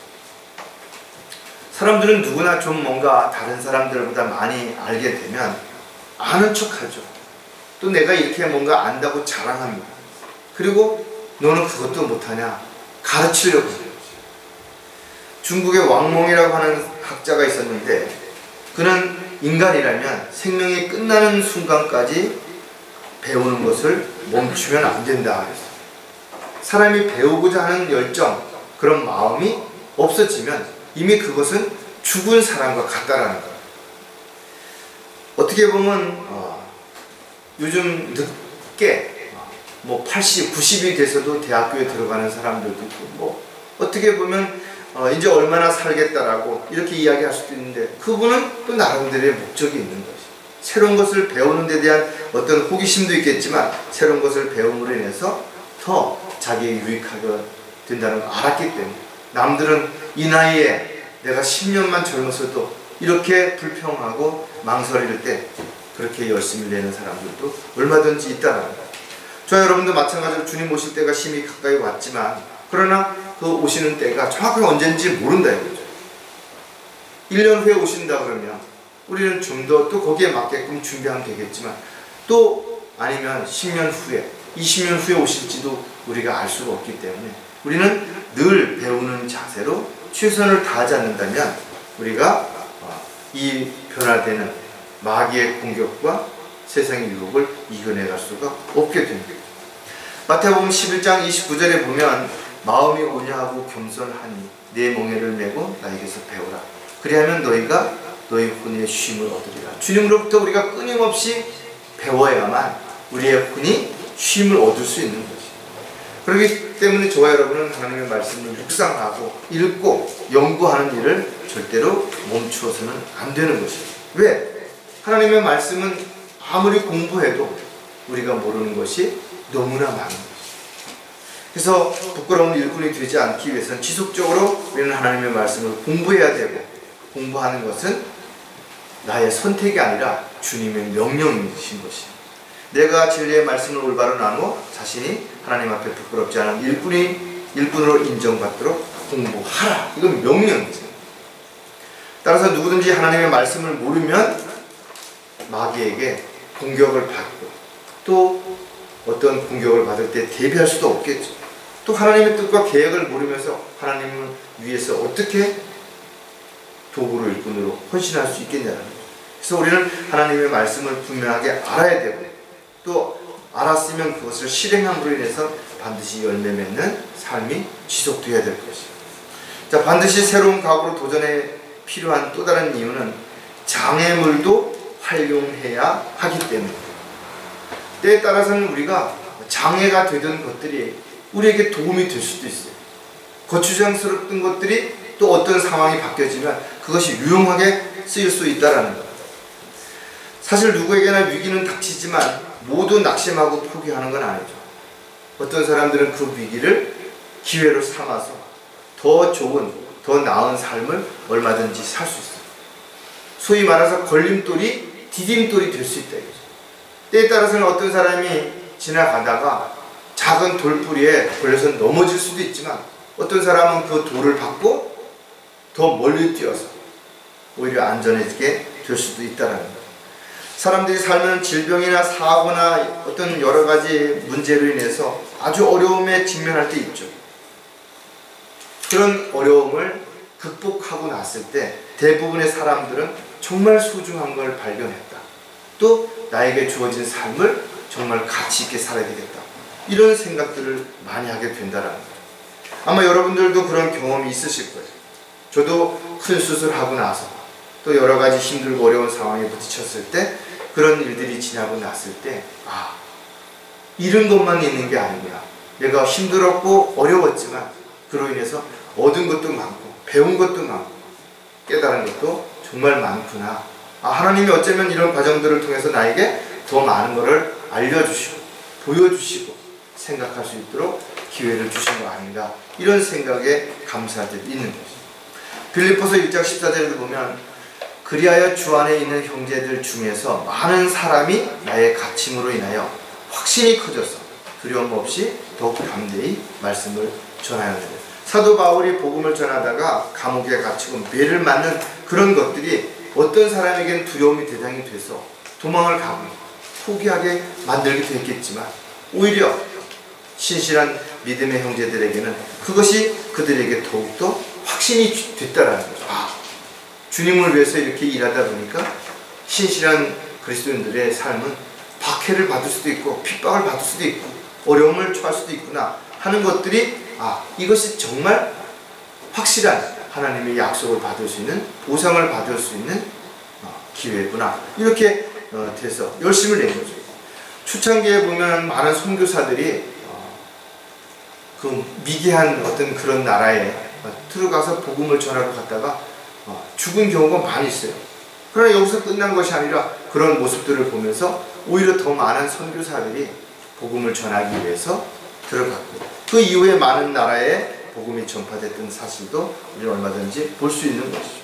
사람들은 누구나 좀 뭔가 다른 사람들보다 많이 알게 되면 아는 척하죠. 또 내가 이렇게 뭔가 안다고 자랑합니다. 그리고 너는 그것도 못하냐 가르치려고 해요. 중국의 왕몽이라고 하는 학자가 있었는데 그는 인간이라면 생명이 끝나는 순간까지 배우는 것을 멈추면 안 된다 그랬어요. 사람이 배우고자 하는 열정, 그런 마음이 없어지면 이미 그것은 죽은 사람과 같다라는 거예요. 어떻게 보면 요즘 늦게 80, 90이 돼서도 대학교에 들어가는 사람들도 있고 어떻게 보면 이제 얼마나 살겠다라고 이렇게 이야기할 수도 있는데 그분은 또 나름대로의 목적이 있는 것이. 새로운 것을 배우는 데 대한 어떤 호기심도 있겠지만 새로운 것을 배움으로 인해서 더 자기에게 유익하게 된다는 걸 알았기 때문에 남들은 이 나이에 내가 10년만 젊었어도 이렇게 불평하고 망설일 때 그렇게 열심히 내는 사람들도 얼마든지 있다는 거예요. 저 여러분도 마찬가지로 주님 오실 때가 심히 가까이 왔지만 그러나 그 오시는 때가 정확하게 언제인지 모른다 이거죠. 1년 후에 오신다 그러면 우리는 좀 더 또 거기에 맞게끔 준비하면 되겠지만 또 아니면 10년 후에 20년 후에 오실지도 우리가 알 수가 없기 때문에 우리는 늘 배우는 자세로 최선을 다하지 않는다면 우리가 이 변화되는 마귀의 공격과 세상의 유혹을 이겨내갈 수가 없게 됩니다. 마태복음 11장 29절에 보면 마음이 온유하고 겸손하니 내 멍에를 메고 나에게서 배우라. 그리하면 너희가 너희 혼의 쉼을 얻으리라. 주님으로부터 우리가 끊임없이 배워야만 우리의 혼이 쉼을 얻을 수 있는 것입니다. 그렇기 때문에 저와 여러분은 하나님의 말씀을 묵상하고 읽고 연구하는 일을 절대로 멈추어서는 안 되는 것입니다. 왜? 하나님의 말씀은 아무리 공부해도 우리가 모르는 것이 너무나 많은 것입니다. 그래서 부끄러운 일꾼이 되지 않기 위해서는 지속적으로 우리는 하나님의 말씀을 공부해야 되고, 공부하는 것은 나의 선택이 아니라 주님의 명령이신 것입니다. 내가 진리의 말씀을 올바로 나누어 자신이 하나님 앞에 부끄럽지 않은 일꾼으로 인정받도록 공부하라. 이건 명령이죠. 따라서 누구든지 하나님의 말씀을 모르면 마귀에게 공격을 받고, 또 어떤 공격을 받을 때 대비할 수도 없겠죠. 또 하나님의 뜻과 계획을 모르면서 하나님을 위해서 어떻게 도구로 일꾼으로 헌신할 수 있겠냐는 거죠. 그래서 우리는 하나님의 말씀을 분명하게 알아야 되고, 또 알았으면 그것을 실행함으로 인해서 반드시 열매 맺는 삶이 지속되어야 될 것입니다. 자, 반드시 새로운 각오로 도전에 필요한 또 다른 이유는 장애물도 활용해야 하기 때문입니다. 때에 따라서는 우리가 장애가 되던 것들이 우리에게 도움이 될 수도 있어요. 거추장스럽던 것들이 또 어떤 상황이 바뀌어지면 그것이 유용하게 쓰일 수 있다는 것. 사실 누구에게나 위기는 닥치지만 모두 낙심하고 포기하는 건 아니죠. 어떤 사람들은 그 위기를 기회로 삼아서 더 좋은, 더 나은 삶을 얼마든지 살 수 있어요. 소위 말해서 걸림돌이 디딤돌이 될 수 있다. 때에 따라서는 어떤 사람이 지나가다가 작은 돌뿌리에 걸려서 넘어질 수도 있지만, 어떤 사람은 그 돌을 받고 더 멀리 뛰어서 오히려 안전해지게 될 수도 있다는 거예요. 사람들이 살면 질병이나 사고나 어떤 여러 가지 문제로 인해서 아주 어려움에 직면할 때 있죠. 그런 어려움을 극복하고 났을 때 대부분의 사람들은 정말 소중한 걸 발견했다. 또 나에게 주어진 삶을 정말 가치 있게 살아야 되겠다. 이런 생각들을 많이 하게 된다는 거예요. 아마 여러분들도 그런 경험이 있으실 거예요. 저도 큰 수술하고 나서 또 여러 가지 힘들고 어려운 상황에 부딪혔을 때, 그런 일들이 지나고 났을 때, 아, 잃은 것만 있는 게 아니구나. 내가 힘들었고 어려웠지만 그로 인해서 얻은 것도 많고 배운 것도 많고 깨달은 것도 정말 많구나. 아, 하나님이 어쩌면 이런 과정들을 통해서 나에게 더 많은 것을 알려주시고 보여주시고 생각할 수 있도록 기회를 주신 거 아닌가, 이런 생각에 감사들이 있는 것입니다. 빌립보서 1장 14절에도 보면 그리하여 주 안에 있는 형제들 중에서 많은 사람이 나의 가침으로 인하여 확신이 커져서 두려움 없이 더욱 담대히 말씀을 전하였는데, 사도 바울이 복음을 전하다가 감옥에 갇히고 매를 맞는 그런 것들이 어떤 사람에게는 두려움이 대상이 돼서 도망을 가고 포기하게 만들게 됐겠지만, 오히려 신실한 믿음의 형제들에게는 그것이 그들에게 더욱더 확신이 됐다라는 거죠. 아, 주님을 위해서 이렇게 일하다 보니까 신실한 그리스도인들의 삶은 박해를 받을 수도 있고 핍박을 받을 수도 있고 어려움을 처할 수도 있구나 하는 것들이, 아, 이것이 정말 확실한 하나님의 약속을 받을 수 있는, 보상을 받을 수 있는 기회구나, 이렇게 돼서 열심을 낸 거죠. 초창기에 보면 많은 선교사들이 그 미개한 어떤 그런 나라에 들어가서 복음을 전하러 갔다가 죽은 경우가 많이 있어요. 그러나 여기서 끝난 것이 아니라 그런 모습들을 보면서 오히려 더 많은 선교사들이 복음을 전하기 위해서 들어갔고, 그 이후에 많은 나라에 복음이 전파됐던 사실도 우리는 얼마든지 볼 수 있는 것이죠.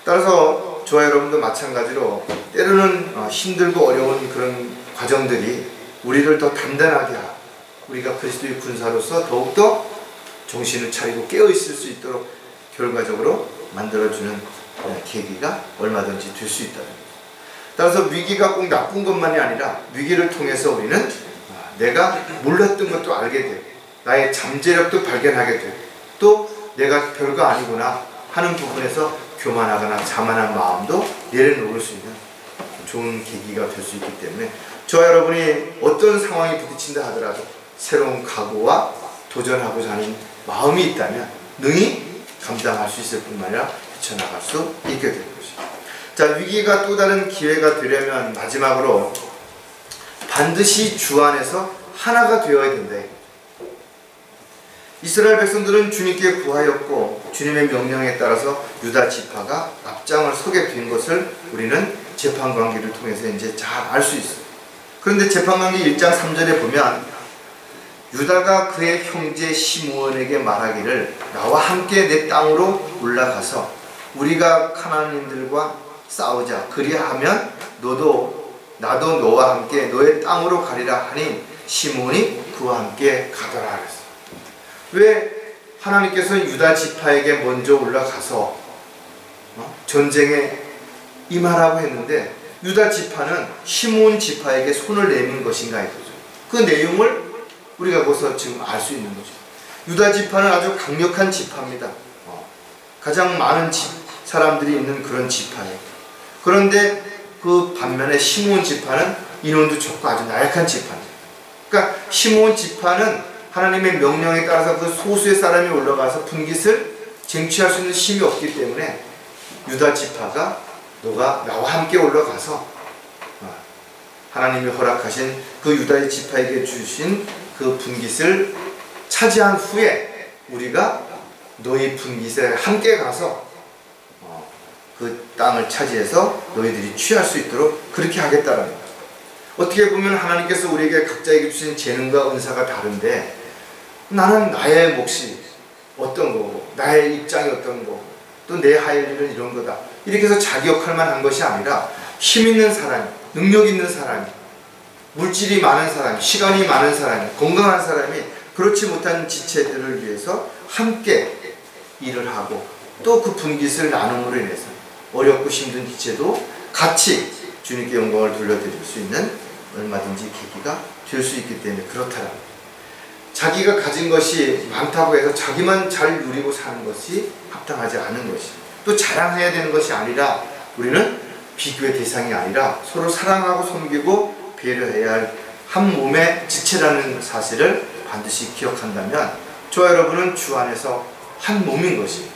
따라서 저와 여러분도 마찬가지로 때로는 힘들고 어려운 그런 과정들이 우리를 더 단단하게 하고 우리가 그리스도의 군사로서 더욱더 정신을 차리고 깨어있을 수 있도록 결과적으로 만들어주는 계기가 얼마든지 될 수 있다는 거죠. 따라서 위기가 꼭 나쁜 것만이 아니라 위기를 통해서 우리는 내가 몰랐던 것도 알게 되고 나의 잠재력도 발견하게 되고 또 내가 별거 아니구나 하는 부분에서 교만하거나 자만한 마음도 내려놓을 수 있는 좋은 계기가 될 수 있기 때문에 저와 여러분이 어떤 상황이 부딪힌다 하더라도 새로운 각오와 도전하고자 하는 마음이 있다면 능히 감당할 수 있을 뿐만 아니라 헤쳐나갈 수 있게 될 것입니다. 자, 위기가 또 다른 기회가 되려면 마지막으로 반드시 주 안에서 하나가 되어야 된다. 이스라엘 백성들은 주님께 구하였고 주님의 명령에 따라서 유다 지파가 앞장을 서게 된 것을 우리는 재판관계를 통해서 이제 잘 알 수 있어요. 그런데 재판관계 1장 3절에 보면 유다가 그의 형제 시므온에게 말하기를 나와 함께 내 땅으로 올라가서 우리가 카나안인들과 싸우자. 그리하면 나도 너와 함께 너의 땅으로 가리라 하니 시므온이 그와 함께 가더라 그랬어요. 왜 하나님께서 유다 지파에게 먼저 올라가서 전쟁에 임하라고 했는데 유다 지파는 시므온 지파에게 손을 내민 것인가 이거죠. 그 내용을 우리가 거기서 지금 알 수 있는 거죠. 유다 지파는 아주 강력한 지파입니다. 가장 많은 사람들이 있는 그런 지파예요. 그런데 그 반면에 시므온 지파는 인원도 적고 아주 나약한 지파입니다. 그러니까 시므온 지파는 하나님의 명령에 따라서 그 소수의 사람이 올라가서 분깃을 쟁취할 수 있는 힘이 없기 때문에 유다 지파가 너가 나와 함께 올라가서 하나님이 허락하신 그 유다의 지파에게 주신 그 분깃을 차지한 후에 우리가 너희 분깃에 함께 가서 그 땅을 차지해서 너희들이 취할 수 있도록 그렇게 하겠다는 거예요. 어떻게 보면 하나님께서 우리에게 각자에게 주신 재능과 은사가 다른데 나는 나의 몫이 어떤 거고 나의 입장이 어떤 거고 또 내 할 일은 이런 거다 이렇게 해서 자기 역할만 한 것이 아니라 힘 있는 사람이 능력 있는 사람이 물질이 많은 사람이 시간이 많은 사람이 건강한 사람이 그렇지 못한 지체들을 위해서 함께 일을 하고 또 그 분깃을 나눔으로 인해서 어렵고 힘든 지체도 같이 주님께 영광을 돌려드릴 수 있는 얼마든지 계기가 될 수 있기 때문에 그렇다라. 자기가 가진 것이 많다고 해서 자기만 잘 누리고 사는 것이 합당하지 않은 것이 또 자랑해야 되는 것이 아니라 우리는 비교의 대상이 아니라 서로 사랑하고 섬기고 배려해야 할 한 몸의 지체라는 사실을 반드시 기억한다면 저와 여러분은 주 안에서 한 몸인 것이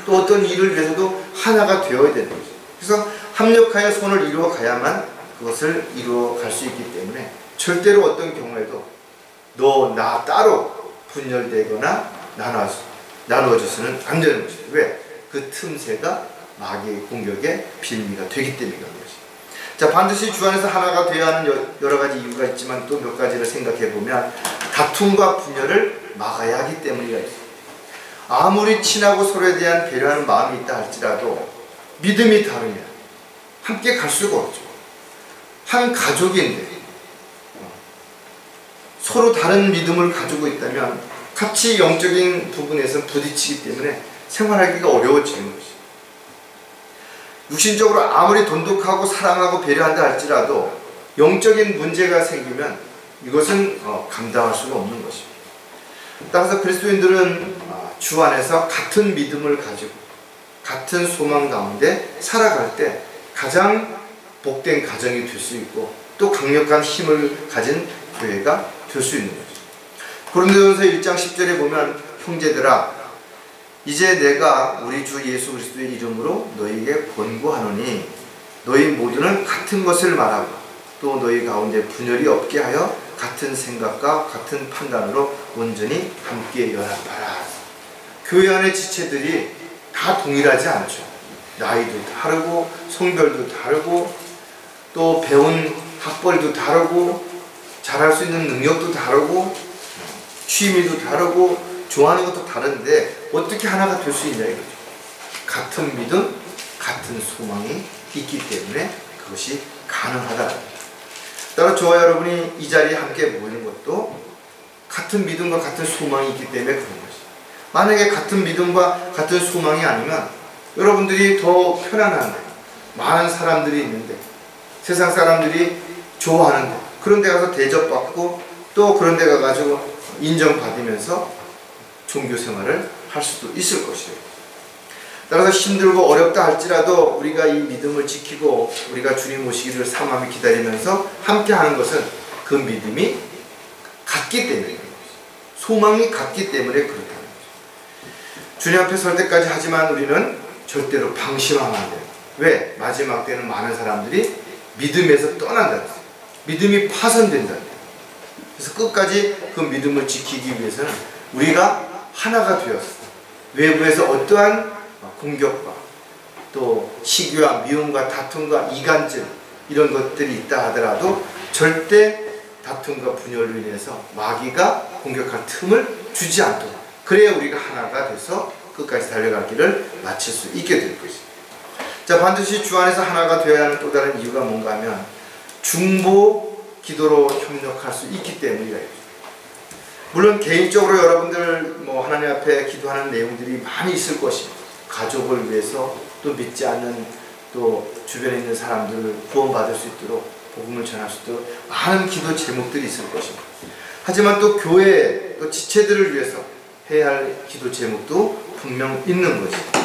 또 어떤 일을 위해서도 하나가 되어야 되는 것이 그래서 합력하여 손을 이루어 가야만 그것을 이루어 갈 수 있기 때문에 절대로 어떤 경우에도 너 나 따로 분열되거나 나누어져서는 안 되는 것이죠. 왜? 그 틈새가 마귀의 공격의 빌미가 되기 때문에 그런 것이죠. 자, 반드시 주 안에서 하나가 되어야 하는 여러 가지 이유가 있지만 또 몇 가지를 생각해 보면 다툼과 분열을 막아야 하기 때문이라 있습니다. 아무리 친하고 서로에 대한 배려하는 마음이 있다 할지라도 믿음이 다르면 함께 갈 수가 없죠. 한 가족인데 서로 다른 믿음을 가지고 있다면 같이 영적인 부분에서 부딪히기 때문에 생활하기가 어려워지는 것이죠. 육신적으로 아무리 돈독하고 사랑하고 배려한다 할지라도 영적인 문제가 생기면 이것은 감당할 수가 없는 것입니다. 따라서 그리스도인들은 주 안에서 같은 믿음을 가지고 같은 소망 가운데 살아갈 때 가장 복된 가정이 될 수 있고 또 강력한 힘을 가진 교회가 될 수 있는 거죠. 고린도전서 1장 10절에 보면 형제들아 이제 내가 우리 주 예수 그리스도의 이름으로 너희에게 권고하노니 너희 모두는 같은 것을 말하고 또 너희 가운데 분열이 없게 하여 같은 생각과 같은 판단으로 온전히 함께 연합하라. 교회 안의 지체들이 다 동일하지 않죠. 나이도 다르고 성별도 다르고 또 배운 학벌도 다르고 잘할 수 있는 능력도 다르고 취미도 다르고 좋아하는 것도 다른데 어떻게 하나가 될 수 있냐 이거죠. 같은 믿음, 같은 소망이 있기 때문에 그것이 가능하다. 따라 저와 여러분이 이 자리에 함께 모이는 것도 같은 믿음과 같은 소망이 있기 때문에 그런 것이죠. 만약에 같은 믿음과 같은 소망이 아니면 여러분들이 더 편안한데 많은 사람들이 있는데 세상 사람들이 좋아하는데 그런 데 가서 대접받고 또 그런 데 가가지고 인정받으면서 종교 생활을 할 수도 있을 것이에요. 따라서 힘들고 어렵다 할지라도 우리가 이 믿음을 지키고 우리가 주님 오시기를 사모하며 기다리면서 함께 하는 것은 그 믿음이 같기 때문에, 소망이 같기 때문에 그렇다는 거죠. 주님 앞에 설 때까지 하지만 우리는 절대로 방심하면 안 돼요. 왜? 마지막 때는 많은 사람들이 믿음에서 떠난다. 믿음이 파손된다. 그래서 끝까지 그 믿음을 지키기 위해서는 우리가 하나가 되었어. 외부에서 어떠한 공격과 또 시기와 미움과 다툼과 이간질 이런 것들이 있다 하더라도 절대 다툼과 분열로 인해서 마귀가 공격할 틈을 주지 않도록, 그래야 우리가 하나가 돼서 끝까지 달려갈 길을 마칠 수 있게 될 것입니다. 자, 반드시 주 안에서 하나가 되어야 하는 또 다른 이유가 뭔가 하면 중보 기도로 협력할 수 있기 때문이에요. 물론 개인적으로 여러분들 하나님 앞에 기도하는 내용들이 많이 있을 것입니다. 가족을 위해서, 또 믿지 않는 또 주변에 있는 사람들을 구원받을 수 있도록, 복음을 전할 수 있도록 많은 기도 제목들이 있을 것입니다. 하지만 또 교회, 또 지체들을 위해서 해야 할 기도 제목도 분명 있는 것입니다.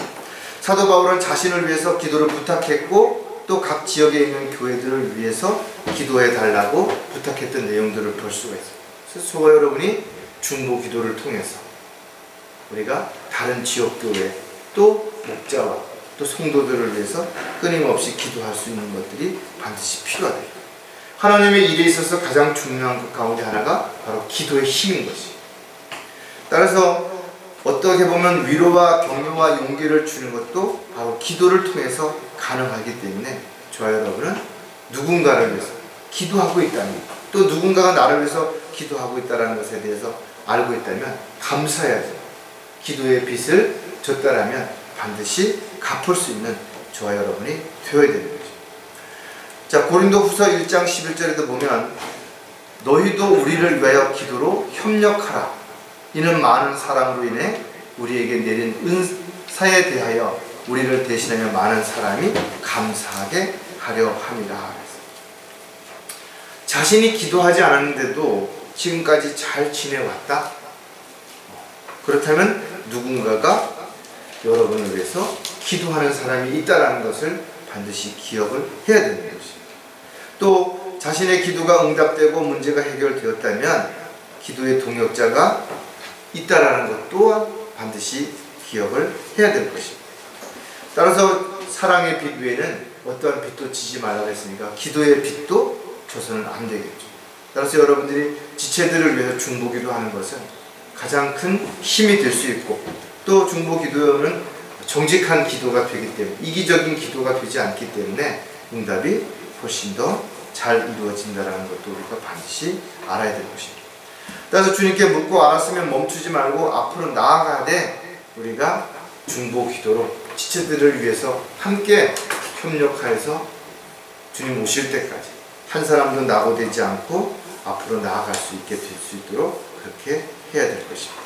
사도 바울은 자신을 위해서 기도를 부탁했고 또 각 지역에 있는 교회들을 위해서 기도해 달라고 부탁했던 내용들을 볼 수가 있습니다. 그래서 저와 여러분이 중보 기도를 통해서 우리가 다른 지역 교회, 또 목자와 또 성도들을 위해서 끊임없이 기도할 수 있는 것들이 반드시 필요하다. 하나님의 일에 있어서 가장 중요한 것 가운데 하나가 바로 기도의 힘인 것이. 따라서 어떻게 보면 위로와 격려와 용기를 주는 것도 바로 기도를 통해서 가능하기 때문에 저와 여러분은 누군가를 위해서 기도하고 있다면, 또 누군가가 나를 위해서 기도하고 있다는 것에 대해서 알고 있다면 감사해야죠. 기도의 빚을 졌다라면 반드시 갚을 수 있는 저와 여러분이 되어야 되는 거죠. 자, 고린도후서 1장 11절에도 보면 너희도 우리를 위하여 기도로 협력하라. 이는 많은 사랑으로 인해 우리에게 내린 은사에 대하여 우리를 대신하며 많은 사람이 감사하게 하려 함이라. 자신이 기도하지 않았는데도 지금까지 잘 지내왔다? 그렇다면 누군가가 여러분을 위해서 기도하는 사람이 있다는 것을 반드시 기억을 해야 되는 것입니다. 또 자신의 기도가 응답되고 문제가 해결되었다면 기도의 동역자가 있다는 것 또한 반드시 기억을 해야 될 것입니다. 따라서 사랑의 빛 외에는 어떠한 빛도 지지 말라고 했으니까 기도의 빛도 줘서는 안 되겠죠. 따라서 여러분들이 지체들을 위해서 중보기도 하는 것은 가장 큰 힘이 될 수 있고, 또 중보기도는 정직한 기도가 되기 때문에, 이기적인 기도가 되지 않기 때문에 응답이 훨씬 더 잘 이루어진다는 것도 우리가 반드시 알아야 될 것입니다. 따라서 주님께 묻고 알았으면 멈추지 말고 앞으로 나아가야 돼. 우리가 중보기도로 지체들을 위해서 함께 협력하여서 주님 오실 때까지 한 사람도 낙오되지 않고 앞으로 나아갈 수 있게 될 수 있도록 그렇게 해야 될 것입니다.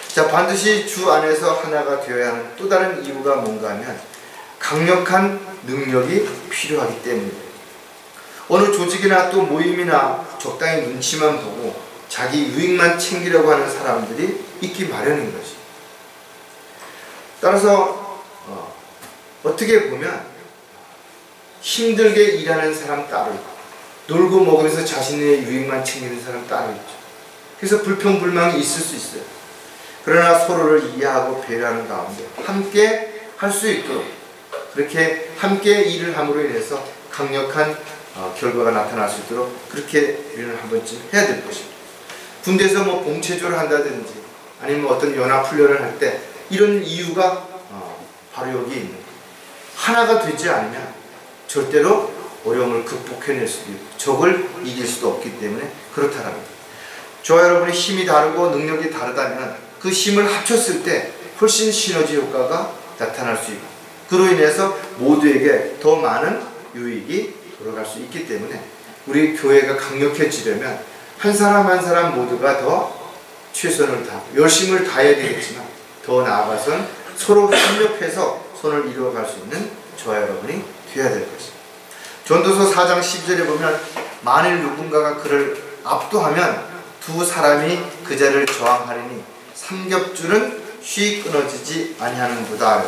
자, 반드시 주 안에서 하나가 되어야 하는 또 다른 이유가 뭔가 하면 강력한 능력이 필요하기 때문입니다. 어느 조직이나 또 모임이나 적당히 눈치만 보고 자기 유익만 챙기려고 하는 사람들이 있기 마련인 것이. 따라서 어떻게 보면 힘들게 일하는 사람 따로 있고, 놀고 먹으면서 자신의 유익만 챙기는 사람 따로 있죠. 그래서 불평불만이 있을 수 있어요. 그러나 서로를 이해하고 배려하는 가운데 함께 할 수 있도록, 그렇게 함께 일을 함으로 인해서 강력한 결과가 나타날 수 있도록 그렇게 우리는 한 번쯤 해야 될 것입니다. 군대에서 봉체조를 한다든지 아니면 어떤 연합훈련을 할 때 이런 이유가 바로 여기 있는 거예요. 하나가 되지 않으면 절대로 어려움을 극복해낼 수도 있고 적을 이길 수도 없기 때문에 그렇다는 거예요. 저와 여러분의 힘이 다르고 능력이 다르다면 그 힘을 합쳤을 때 훨씬 시너지 효과가 나타날 수 있고, 그로 인해서 모두에게 더 많은 유익이 돌아갈 수 있기 때문에 우리 교회가 강력해지려면 한 사람 한 사람 모두가 더 최선을 다하고 열심을 다해야 되겠지만 더 나아가선 서로 협력해서 손을 이루어갈 수 있는 저와 여러분이 되어야 될 것입니다. 전도서 4장 12절에 보면 만일 누군가가 그를 압도하면 두 사람이 그 자를 저항하리니 삼겹줄은 쉬 끊어지지 아니하는도다.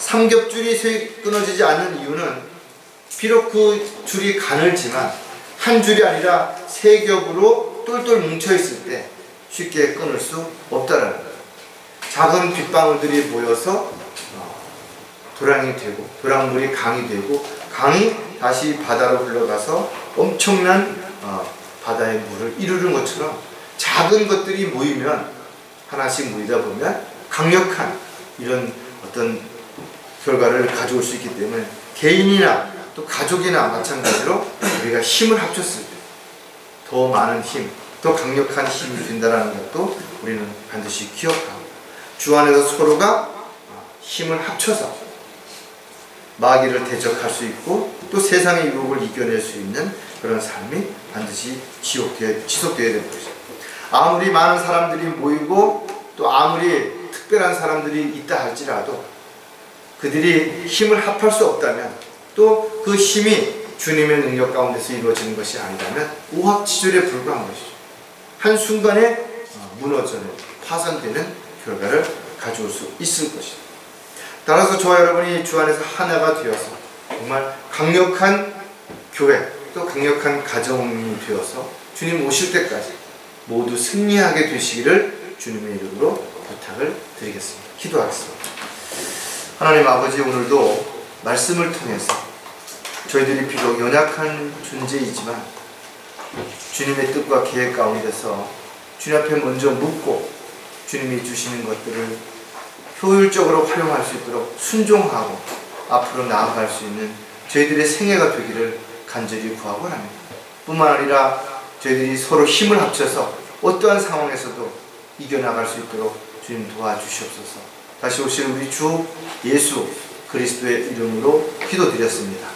삼겹줄이 끊어지지 않는 이유는 비록 그 줄이 가늘지만 한 줄이 아니라 세 겹으로 똘똘 뭉쳐있을 때 쉽게 끊을 수 없다는 거예요. 작은 빗방울들이 모여서 도랑이 되고, 도랑물이 강이 되고, 강이 다시 바다로 흘러가서 엄청난 바다의 물을 이루는 것처럼 작은 것들이 모이면, 하나씩 모이다 보면 강력한 이런 어떤 결과를 가져올 수 있기 때문에 개인이나 또 가족이나 마찬가지로 우리가 힘을 합쳤을 때 더 많은 힘, 더 강력한 힘이 된다는 것도 우리는 반드시 기억하고, 주 안에서 서로가 힘을 합쳐서 마귀를 대적할 수 있고 또 세상의 유혹을 이겨낼 수 있는 그런 삶이 반드시 지속되어야 되는 것이죠. 아무리 많은 사람들이 모이고 또 아무리 특별한 사람들이 있다 할지라도 그들이 힘을 합할 수 없다면, 또 그 힘이 주님의 능력 가운데서 이루어지는 것이 아니라면 오합지졸에 불과한 것이죠. 한순간에 무너져는, 파산되는 결과를 가져올 수 있을 것이죠. 따라서 저와 여러분이 주 안에서 하나가 되어서 정말 강력한 교회, 또 강력한 가정이 되어서 주님 오실 때까지 모두 승리하게 되시기를 주님의 이름으로 부탁을 드리겠습니다. 기도하겠습니다. 하나님 아버지, 오늘도 말씀을 통해서 저희들이 비록 연약한 존재이지만 주님의 뜻과 계획 가운데서 주님 앞에 먼저 묻고 주님이 주시는 것들을 효율적으로 활용할 수 있도록 순종하고 앞으로 나아갈 수 있는 저희들의 생애가 되기를 간절히 구하고 합니다. 뿐만 아니라 저희들이 서로 힘을 합쳐서 어떠한 상황에서도 이겨나갈 수 있도록 주님 도와주시옵소서. 다시 오실 우리 주 예수 그리스도의 이름으로 기도드렸습니다.